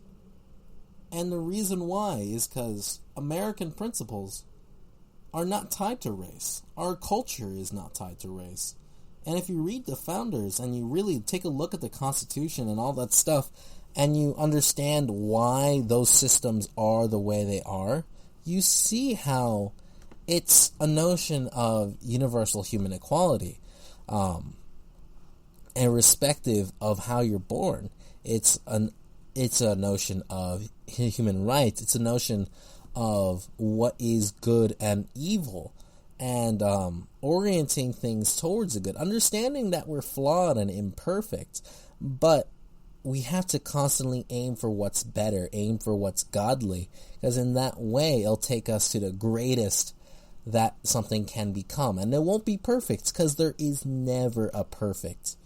And the reason why is because American principles are not tied to race. Our culture is not tied to race. And if you read the founders and you really take a look at the Constitution and all that stuff, and you understand why those systems are the way they are, you see how it's a notion of universal human equality, irrespective of how you're born. It's a notion of human rights. It's a notion of what is good and evil, and orienting things towards the good, understanding that we're flawed and imperfect, but we have to constantly aim for what's better, aim for what's godly, because in that way it'll take us to the greatest that something can become. And it won't be perfect, because there is never a perfect.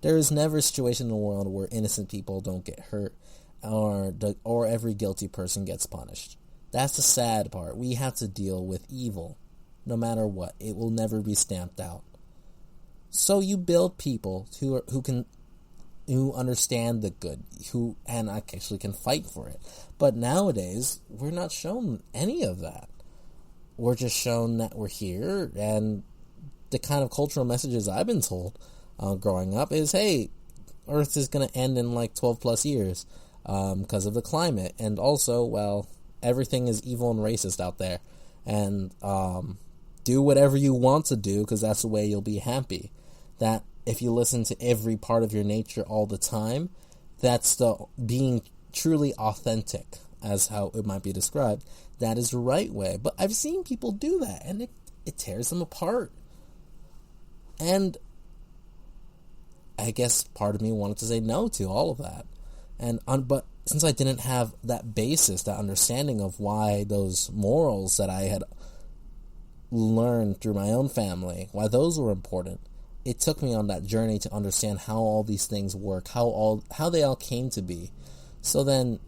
There is never a situation in the world where innocent people don't get hurt, or every guilty person gets punished. That's the sad part. We have to deal with evil, no matter what. It will never be stamped out. So you build people who understand the good, who actually can fight for it. But nowadays, we're not shown any of that. We're just shown that we're here, and the kind of cultural messages I've been told growing up is, hey, Earth is going to end in 12 plus years because of the climate, and also, well, everything is evil and racist out there, and do whatever you want to do, because that's the way you'll be happy. That if you listen to every part of your nature all the time, that's the being truly authentic, as how it might be described. That is the right way. But I've seen people do that, and it tears them apart. And I guess part of me wanted to say no to all of that. But since I didn't have that basis, that understanding of why those morals that I had learned through my own family, why those were important, it took me on that journey to understand how all these things work, how they all came to be, so then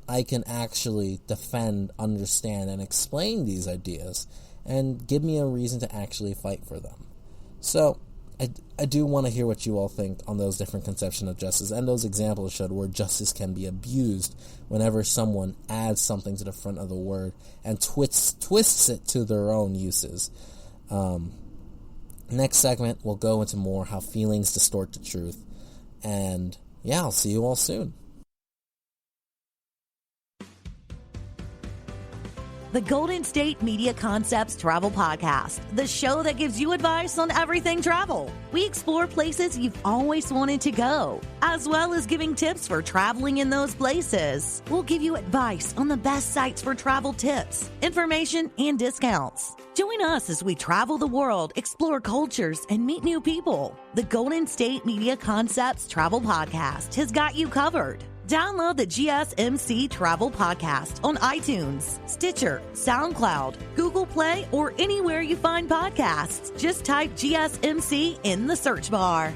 I can actually defend, understand, and explain these ideas, and give me a reason to actually fight for them. So, I do want to hear what you all think on those different conceptions of justice, and those examples showed where justice can be abused whenever someone adds something to the front of the word and twists it to their own uses. Next segment, we'll go into more how feelings distort the truth. And yeah, I'll see you all soon. The Golden State Media Concepts Travel Podcast, the show that gives you advice on everything travel. We explore places you've always wanted to go, as well as giving tips for traveling in those places. We'll give you advice on the best sites for travel tips, information, and discounts. Join us as we travel the world, explore cultures, and meet new people. The Golden State Media Concepts Travel Podcast has got you covered. Download the GSMC Travel Podcast on iTunes, Stitcher, SoundCloud, Google Play, or anywhere you find podcasts. Just type GSMC in the search bar.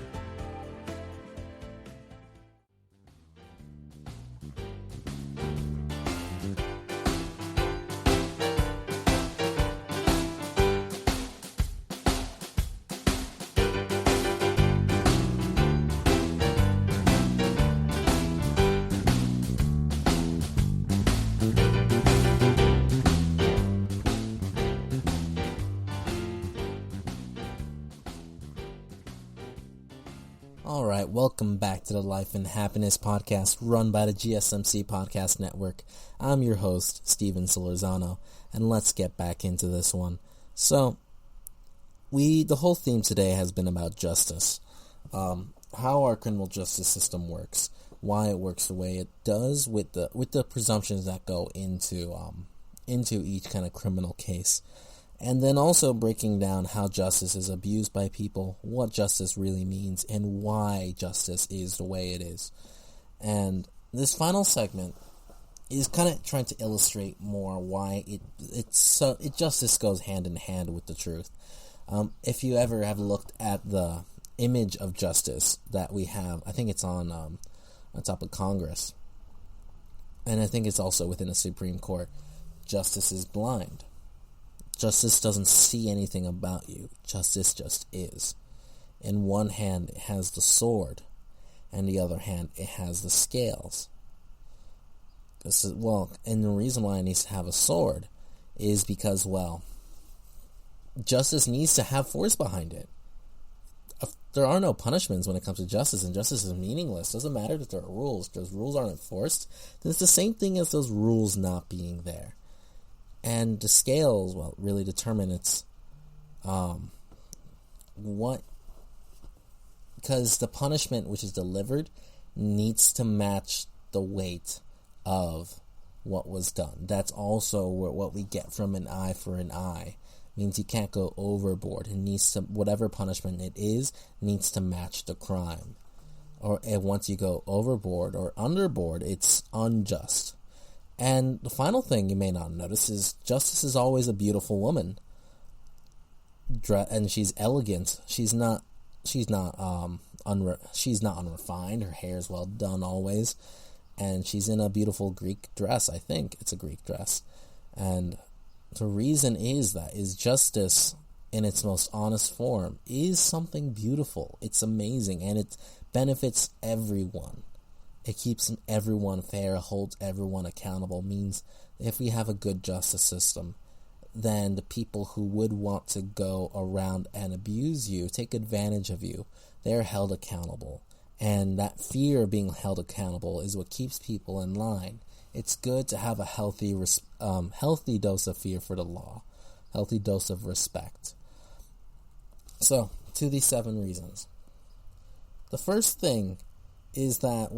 Alright, welcome back to the Life and Happiness Podcast run by the GSMC Podcast Network. I'm your host, Steven Solorzano, and let's get back into this one. So, the whole theme today has been about justice. How our criminal justice system works, why it works the way it does, with the presumptions that go into each kind of criminal case. And then also breaking down how justice is abused by people, what justice really means, and why justice is the way it is. And this final segment is kind of trying to illustrate more why justice goes hand in hand with the truth. If you ever have looked at the image of justice that we have, I think it's on top of Congress, and I think it's also within the Supreme Court. Justice is blind. Justice doesn't see anything about you. Justice just is. In one hand, it has the sword, and the other hand, it has the scales. And the reason why it needs to have a sword is because, justice needs to have force behind it. There are no punishments when it comes to justice, and justice is meaningless. It doesn't matter that there are rules. If those rules aren't enforced, then it's the same thing as those rules not being there. And the scales, really determine because the punishment which is delivered needs to match the weight of what was done. That's also what we get from an eye for an eye. It means you can't go overboard. It needs to, whatever punishment it is, needs to match the crime. And once you go overboard or underboard, it's unjust. And the final thing you may not notice is justice is always a beautiful woman, and she's elegant. She's not unrefined. Her hair is well done always, and she's in a beautiful Greek dress. I think it's a Greek dress, and the reason is justice in its most honest form is something beautiful. It's amazing, and it benefits everyone. It keeps everyone fair, holds everyone accountable, means if we have a good justice system, then the people who would want to go around and abuse you, take advantage of you, they're held accountable. And that fear of being held accountable is what keeps people in line. It's good to have a healthy dose of fear for the law, healthy dose of respect. So, to these 7 reasons. The first thing is that,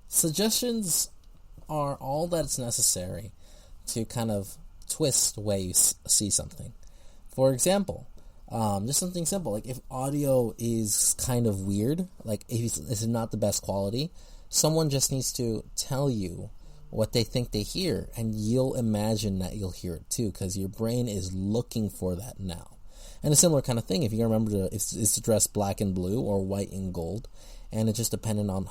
suggestions are all that's necessary to kind of twist the way you see something. For example, just something simple, like if audio is kind of weird, like if it's not the best quality, someone just needs to tell you what they think they hear, and you'll imagine that you'll hear it too, because your brain is looking for that now. And a similar kind of thing, if you remember, it's dressed black and blue or white and gold, and it just depended on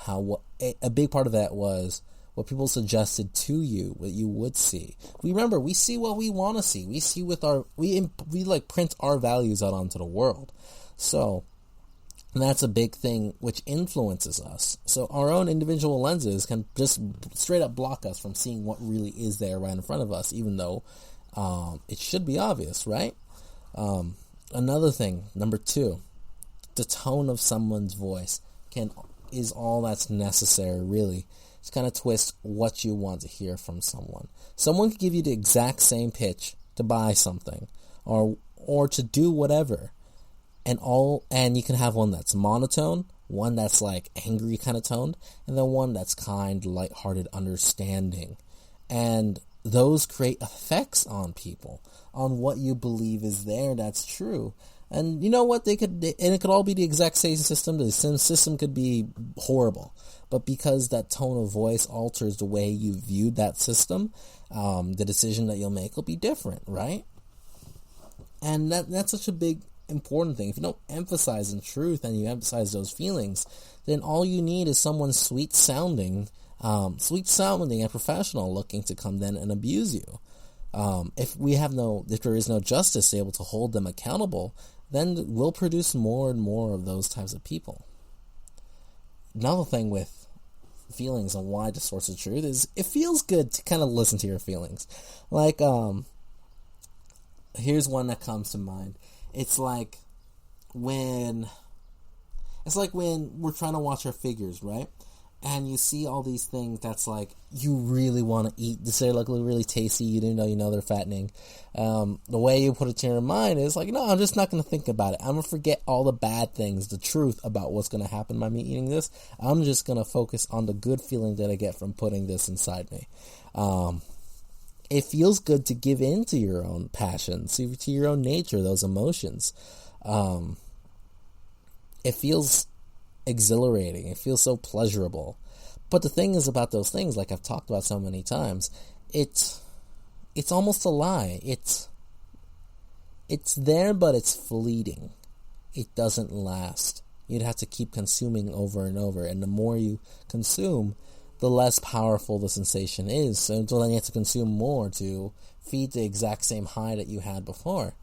a big part of that was what people suggested to you, what you would see. Remember, we see what we want to see. We see we like print our values out onto the world. So that's a big thing which influences us. So our own individual lenses can just straight up block us from seeing what really is there right in front of us, even though it should be obvious, right? Another thing, number 2, the tone of someone's voice is all that's necessary, really. It's kind of twist what you want to hear from someone. Someone could give you the exact same pitch to buy something or to do whatever, and you can have one that's monotone, one that's like angry kind of toned, and then one that's kind, lighthearted, understanding. And those create effects on people, on what you believe is there that's true. And you know what? It could all be the exact same system. The system could be horrible, but because that tone of voice alters the way you viewed that system, the decision that you'll make will be different, right? And that's such a big, important thing. If you don't emphasize in truth and you emphasize those feelings, then all you need is someone sweet sounding and professional looking to come then and abuse you. If there is no justice able to hold them accountable, then we'll produce more and more of those types of people. Another thing with feelings and why distorts the truth is it feels good to kind of listen to your feelings. Like, here's one that comes to mind. It's like when we're trying to watch our figures, right? And you see all these things that's like you really want to eat. They look really tasty. You didn't know they're fattening. The way you put it to your mind is like, no, I'm just not going to think about it. I'm going to forget all the bad things, the truth about what's going to happen by me eating this. I'm just going to focus on the good feeling that I get from putting this inside me. It feels good to give in to your own passions, to your own nature, those emotions. It feels exhilarating. It feels so pleasurable. But the thing is about those things, like I've talked about so many times, it's almost a lie. It's there, but it's fleeting. It doesn't last. You'd have to keep consuming over and over, and the more you consume, the less powerful the sensation is. So then you have to consume more to feed the exact same high that you had before.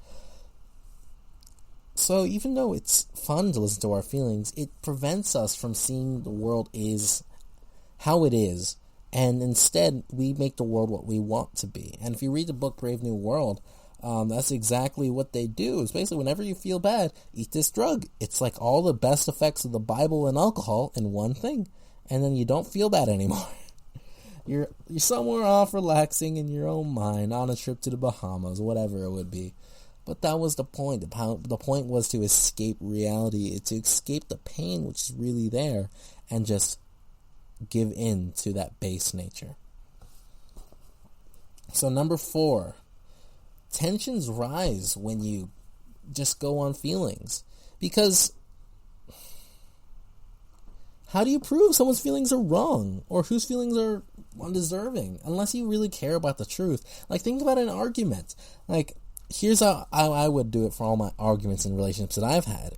So even though it's fun to listen to our feelings, it prevents us from seeing the world is how it is, and instead we make the world what we want to be. And if you read the book Brave New World, that's exactly what they do. It's basically whenever you feel bad, eat this drug. It's like all the best effects of the Bible and alcohol in one thing, and then you don't feel bad anymore. You're somewhere off relaxing in your own mind on a trip to the Bahamas, whatever it would be. But that was the point. The point was to escape reality, to escape the pain which is really there, and just give in to that base nature. So number 4, tensions rise when you just go on feelings. Because how do you prove someone's feelings are wrong or whose feelings are undeserving unless you really care about the truth? Like, think about an argument. Like, here's how I would do it for all my arguments and relationships that I've had.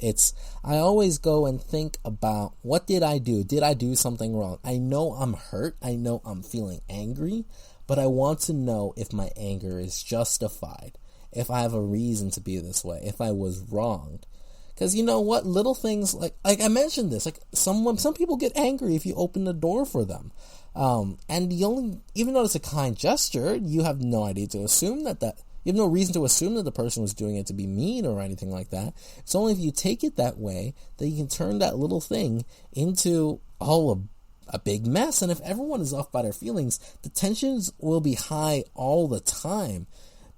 I always go and think about, what did I do? Did I do something wrong? I know I'm hurt. I know I'm feeling angry, but I want to know if my anger is justified, if I have a reason to be this way, if I was wronged. Because you know what? Little things, like I mentioned this, like some people get angry if you open the door for them. And even though it's a kind gesture, you have no idea to assume that you have no reason to assume that the person was doing it to be mean or anything like that. It's only if you take it that way that you can turn that little thing into a big mess. And if everyone is off by their feelings, the tensions will be high all the time.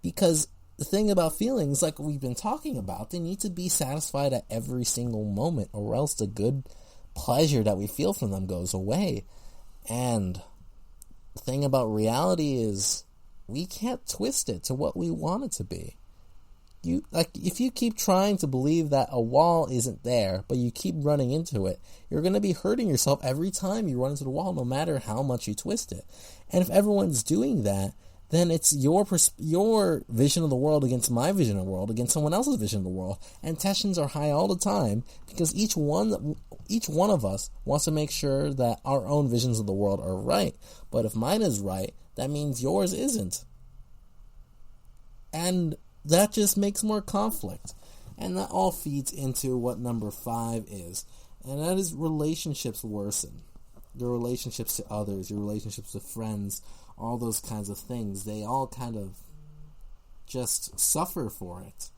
Because the thing about feelings, like we've been talking about, they need to be satisfied at every single moment, or else the good pleasure that we feel from them goes away. And the thing about reality is, we can't twist it to what we want it to be. If you keep trying to believe that a wall isn't there, but you keep running into it, you're going to be hurting yourself every time you run into the wall, no matter how much you twist it. And if everyone's doing that, then it's your vision of the world against my vision of the world, against someone else's vision of the world, and tensions are high all the time because each one of us wants to make sure that our own visions of the world are right. But if mine is right, that means yours isn't. And that just makes more conflict. And that all feeds into what number 5 is. And that is relationships worsen. Your relationships to others, your relationships to friends, all those kinds of things. They all kind of just suffer for it.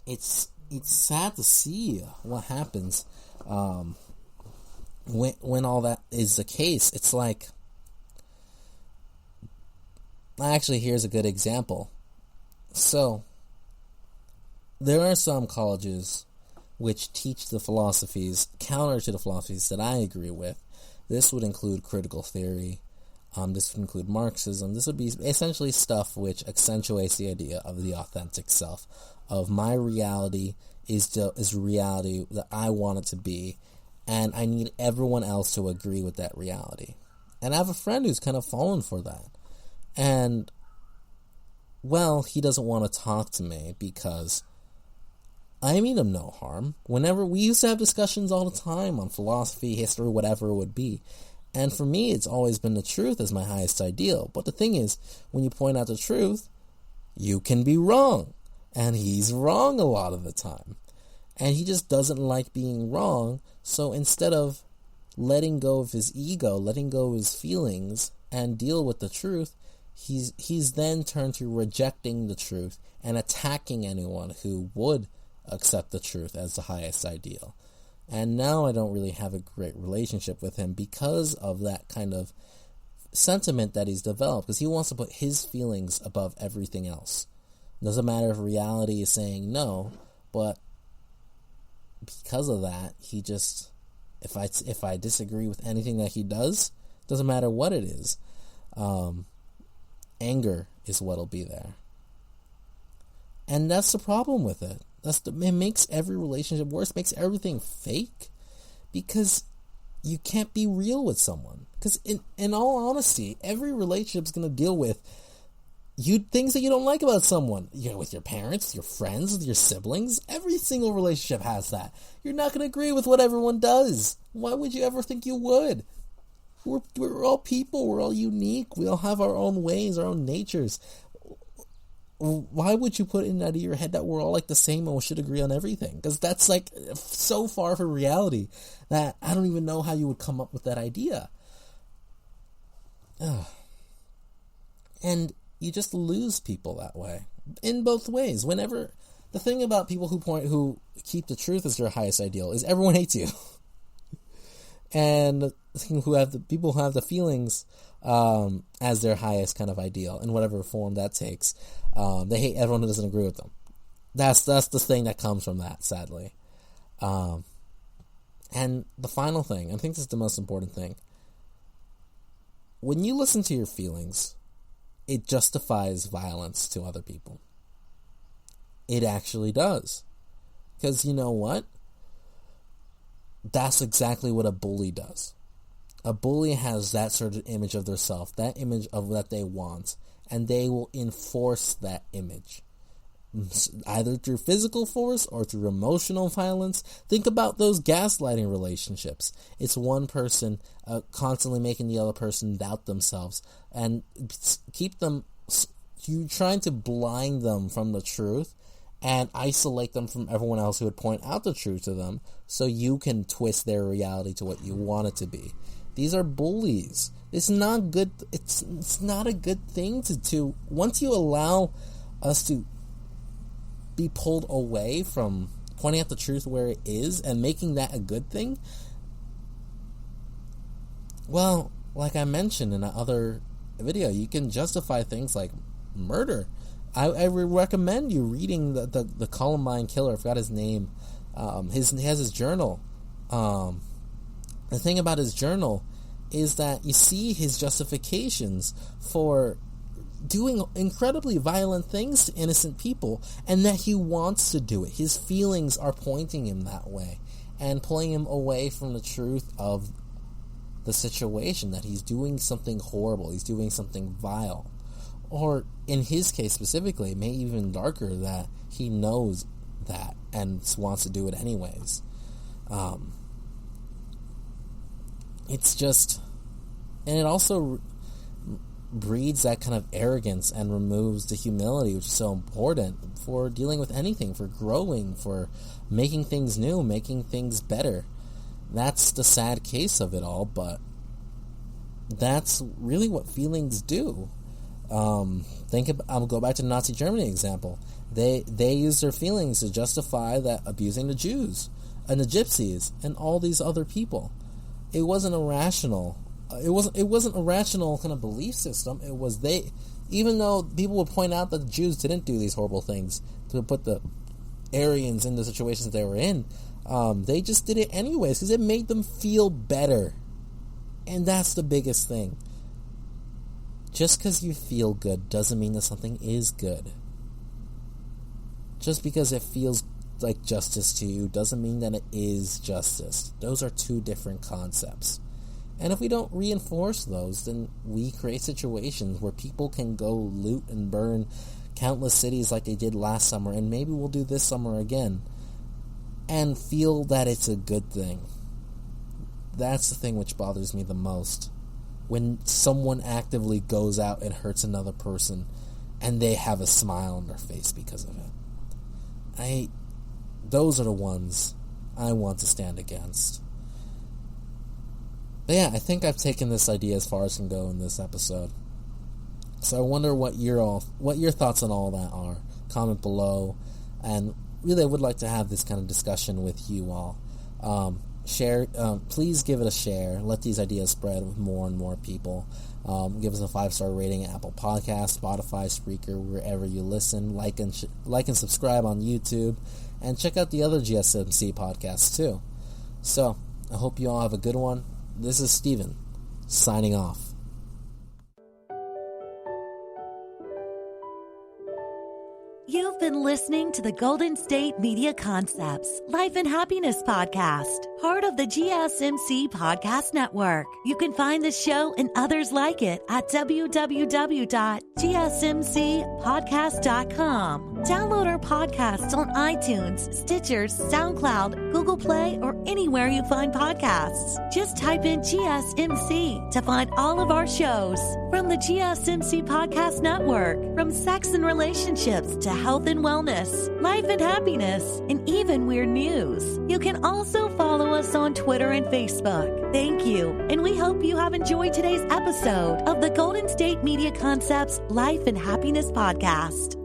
It's sad to see what happens when all that is the case. It's like, actually, here's a good example. So, there are some colleges which teach the philosophies counter to the philosophies that I agree with. This would include critical theory. This would include Marxism. This would be essentially stuff which accentuates the idea of the authentic self, of my reality is reality that I want it to be, and I need everyone else to agree with that reality. And I have a friend who's kind of fallen for that. And, well, he doesn't want to talk to me because I mean him no harm. Whenever we used to have discussions all the time on philosophy, history, whatever it would be. And for me, it's always been the truth as my highest ideal. But the thing is, when you point out the truth, you can be wrong. And he's wrong a lot of the time. And he just doesn't like being wrong. So instead of letting go of his ego, letting go of his feelings, and deal with the truth, he's then turned to rejecting the truth and attacking anyone who would accept the truth as the highest ideal. And now I don't really have a great relationship with him because of that kind of sentiment that he's developed, because he wants to put his feelings above everything else. It doesn't matter if reality is saying no, but because of that, he just, if I disagree with anything that he does, doesn't matter what it is, anger is what'll be there. And that's the problem with it. It makes every relationship worse, makes everything fake, because you can't be real with someone. Because in all honesty, every relationship is going to deal with things that you don't like about someone. With your parents, your friends, with your siblings. Every single relationship has that. You're not going to agree with what everyone does. Why would you ever think you would? We're all people. We're all unique. We all have our own ways, our own natures. Why would you put in out of your head that we're all like the same and we should agree on everything? Because that's like so far from reality that I don't even know how you would come up with that idea. And you just lose people that way, in both ways. Whenever the thing about people who keep the truth as their highest ideal is everyone hates you, and people who have the feelings as their highest kind of ideal in whatever form that takes. They hate everyone who doesn't agree with them. That's the thing that comes from that, sadly. And the final thing, I think this is the most important thing. When you listen to your feelings, it justifies violence to other people. It actually does. Because you know what? That's exactly what a bully does. A bully has that certain image of themselves, that image of what they want, and they will enforce that image, either through physical force or through emotional violence. Think about those gaslighting relationships. It's one person constantly making the other person doubt themselves and keep them, you trying to blind them from the truth and isolate them from everyone else who would point out the truth to them, so you can twist their reality to what you want it to be. These are bullies. It's not good. It's not a good thing to do. Once you allow us to be pulled away from pointing out the truth where it is and making that a good thing, well, like I mentioned in another video, you can justify things like murder. I recommend you reading the Columbine killer. I forgot his name. He has his journal. The thing about his journal is that you see his justifications for doing incredibly violent things to innocent people, and that he wants to do it. His feelings are pointing him that way and pulling him away from the truth of the situation, that he's doing something horrible, he's doing something vile. Or, in his case specifically, maybe even darker, that he knows that and wants to do it anyways. It's just... And it also breeds that kind of arrogance and removes the humility, which is so important for dealing with anything, for growing, for making things new, making things better. That's the sad case of it all, but that's really what feelings do. I'll go back to the Nazi Germany example. They used their feelings to justify that abusing the Jews and the Gypsies and all these other people. It wasn't irrational. It wasn't a rational kind of belief system. It was even though people would point out that the Jews didn't do these horrible things to put the Aryans in the situations that they were in, they just did it anyways because it made them feel better. And that's the biggest thing. Just because you feel good doesn't mean that something is good. Just because it feels like justice to you doesn't mean that it is justice. Those are two different concepts. And if we don't reinforce those, then we create situations where people can go loot and burn countless cities like they did last summer, and maybe we'll do this summer again, and feel that it's a good thing. That's the thing which bothers me the most. When someone actively goes out and hurts another person, and they have a smile on their face because of it. Those are the ones I want to stand against. But yeah, I think I've taken this idea as far as can go in this episode. So I wonder what your thoughts on all that are. Comment below, and really I would like to have this kind of discussion with you all. Share, please give it a share. Let these ideas spread with more and more people. Give us a 5-star rating at Apple Podcasts, Spotify, Spreaker, wherever you listen. Like and subscribe on YouTube, and check out the other GSMC podcasts too. So I hope you all have a good one. This is Steven, signing off. You've been listening to the Golden State Media Concepts Life and Happiness Podcast, part of the GSMC Podcast Network. You can find the show and others like it at www.gsmcpodcast.com. Download our podcasts on iTunes, Stitchers, SoundCloud, Google Play, or anywhere you find podcasts. Just type in GSMC to find all of our shows. From the GSMC Podcast Network, from sex and relationships to health and wellness, life and happiness, and even weird news. You can also follow us on Twitter and Facebook. Thank you, and we hope you have enjoyed today's episode of the Golden State Media Concepts Life and Happiness Podcast.